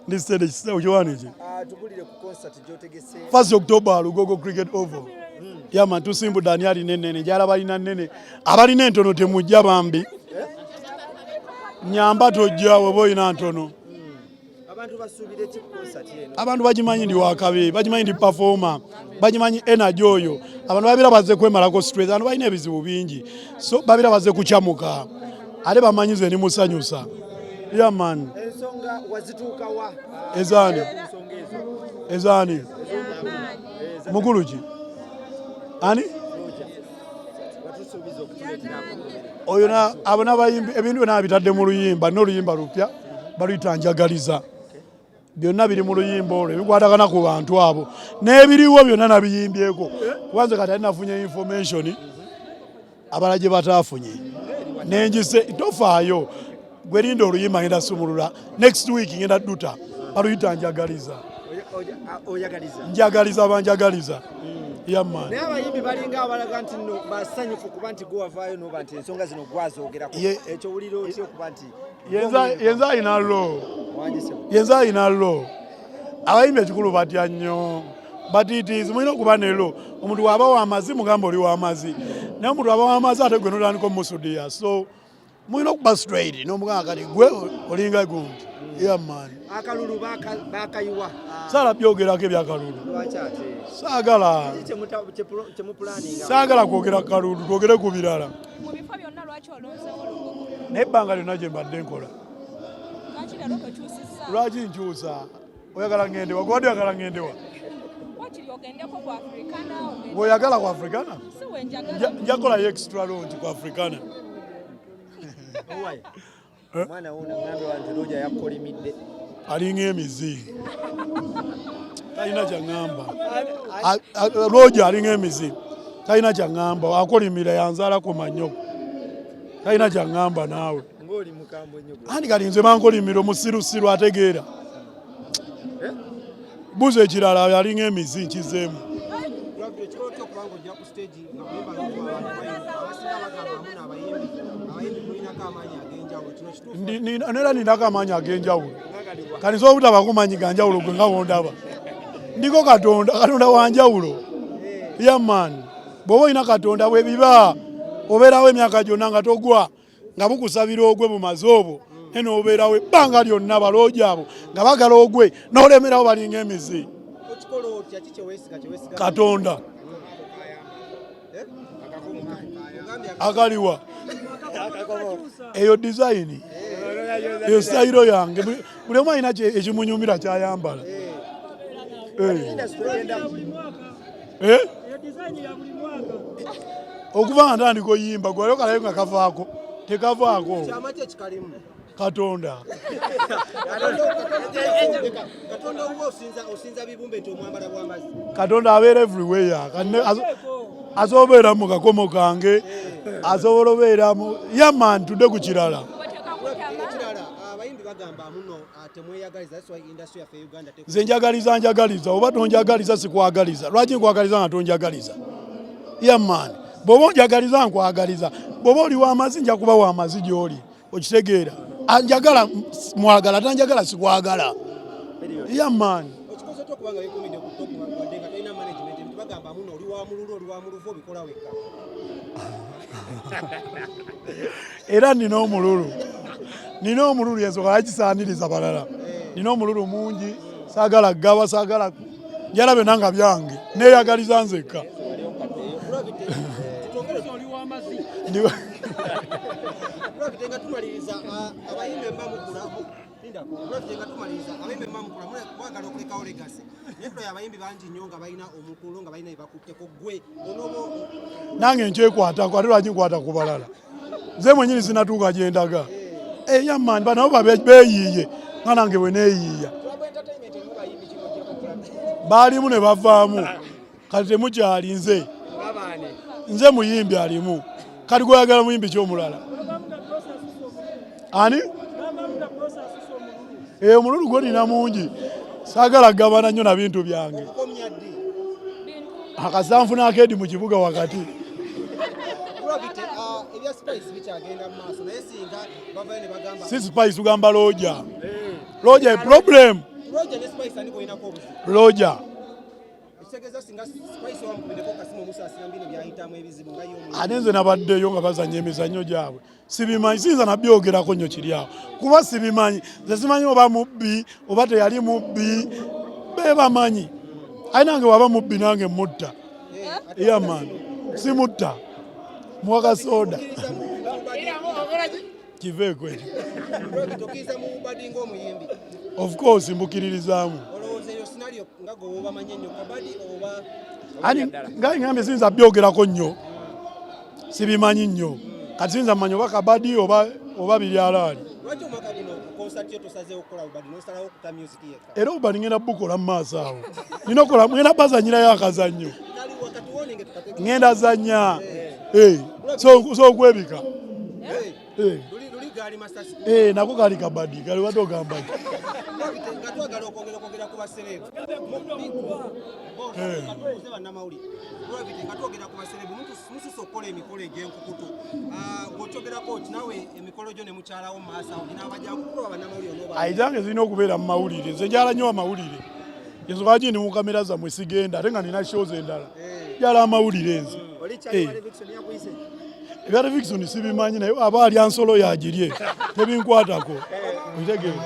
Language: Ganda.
This said it's Joanne. First October, Lugogo Cricket Oval. Yama tu simbu Daniel nene jara balina nene abali nentono temujja bambi nyamba tojja wobo ina ntono abantu bajimanyi ndi wakabe bajimanyi ndi performer bajimanyi energy oyo abantu babira baze kwemalako stress abantu balina ebizibu bingi so babira baze kuchamuka ale bamanyize ni musanyusa yeah man ensonga wazituka wa ezani mukuluki ani oyona abona bayimbi ebintu na bitadde mu luyimba no luyimba lupya baluyitanjagaliza byonna biri mu luyimba olwo bikwatagana ku bantu abo n'ebiriwo byonna nabiyimbyeko kubanze kati ali nafunye information abalaje batafunye nenjise tofaayo gwerinda oluyimba ngenda sumulula next week ngenda duta baluyitanjagaliza njagaliza banjagaliza yamman naye abayimbi balinga abalaga nti no basanyufu kuba nti gwavaayo noba nti ensonga zino gwazogerako ekyo wulira otya okuba nti yenza ayina lo abayimbi ekikulu batya nnyo batitiizi mulina okuba nelo omuntu waba w'amazzi mugamba oli w'amazzi naye omuntu waba w'amazzi ate gwe notandika omusudiya so mulina okuba straight n'omugamba kati gwe olinga gundi yamman akalulu bakayiwa sala byogerako ebyakalulu saagala kwogera kalulu twogere ku birala naye ebbanga lyonna gye mbadde nkola lwaki nkyusa oyagala ngendewa gwadi oyagala ngendewa bw'oyagala ku africana njagolayo extra launch ku africana mwana wona ngambe wantu loja yakolimidde alinga emizi talina kyangamba loja alinga emizi talina kyangamba akolimira yanzala ku manyo talina kyangamba naawe ngoli mukambo nnyo andi kati nze bankolimira omusirusiru ategeera buze ekirala alinga emizi nkizeemu nera ninako amaanyi ag'enjawulo kati nsobola obutaba kumanyi ga njawulo gwe nga wondaba ndiko katonda wanjawulo yamman bw'oba olina katonda bwe biba obeerawo emyaka gyonna nga togwa nga bukusabira ogwe bumaze obwo naye n'obeerawo ebbanga lyonna balooja abo nga bagala ogwe n'olemerawo balinga emizi katonda akaliwa eyo design eyo style yange buli omu alina ekimunyumira kyayambala okuva nga ntandika oyimba gwaliyo kalayo nga kavaako tekavaako katonda katonda abeera everywhere asobola obeera mu kakomo kange asobola obeeramu yamman tudde ku kirala nze njagaliza oba tonjagaliza sikwagaliza lwaki nkwagaliza nga tonjagaliza yamman bw'oba onjagaliza nkwagaliza bw'oba oli w'amazzi nja kuba w'amazzi gy'oli okitegeera anjagala mwagala tanjagala sikwagala yamman era nina omululu yensooka yakisaaniriza balala nina omululu mungi saagala gaba saagala njala byonna nga byange neeyagaliza nzekka nange nkyekwatako ate lwaki nkwata ku balala nze mwenyini sinatuuka gyendaga yamman banabo beeyiiye nga nange bwe neeyiiya baalimu ne bavaamu kati temukyali nze muyimbi alimu kati gweyagala muyimbi kyomulala ani omululu gwo nina mungi saagala gabana nnyo na bintu byange akasanfuna akedi mu kibuga wakati si spice ugamba loja Roger problem. Roger ne Spice ani Simuyiinako Buzibu. Roger. Ekitegeeza singa Spice wamukubireko Kasimu Musa asirambine byayitamu ebizibu nga y'omu. Anenze nabaddeyo nga bazanya emizannyo gyabwe. Sibimanyi sinza nabyogerako nnyo kiri awo. Kuba sibimanyi. Nze simanyi oba mubbi oba teyali mubbi. Be bamanyi. Ayi nange waba mubbi nange mutta. Yeah man. Simutta. Muwaka soda. Kiveeko ekyo. Tokiza mu badi ng'omuyimbi. Of course mbukiririzaamu. Olowooza eyo scenario nga gwe oba manyi nnyo kabadi oba ani nga ngambe sinza byogerako nnyo. Sibimanyi nnyo. Kati sinza manyi oba kabadi oba biryalaali. Lwaki omwaka guno concert yo tosazeewo okukola bubadi n'osalawo okuta music yekka? Era obubadi ngenda bukola mu maaso awo. Nina okola ngenda bazanyirayo akazannyo. Kali wakati wonenge tukategeeza. Ngenda zanya. So kwebika. Luli gaali masasi. Nako kali kabadi. Kali watu ogamba. Nga twagala okwogera ku baserebu. Katuuze bannamawulire. Olwabite nga twogera ku baserebu mususa okukola emikolo egy'enkukutu. Bw'okyogerako nawe emikolo gyo ne mukyalawo mu maaso awo ginaabajja kukuba bannamawulire n'oba. Ayitange zirina okubeera mu mawulire. Nze njala nnyo amawulire. Ensonga gye ndi mu kamera zammwe sigenda ate nga nina shows endala. Njala amawulire nze. Ebya Television sibimanyi naye aba alya nsolo yagirye tebinkwatako. Otegeera.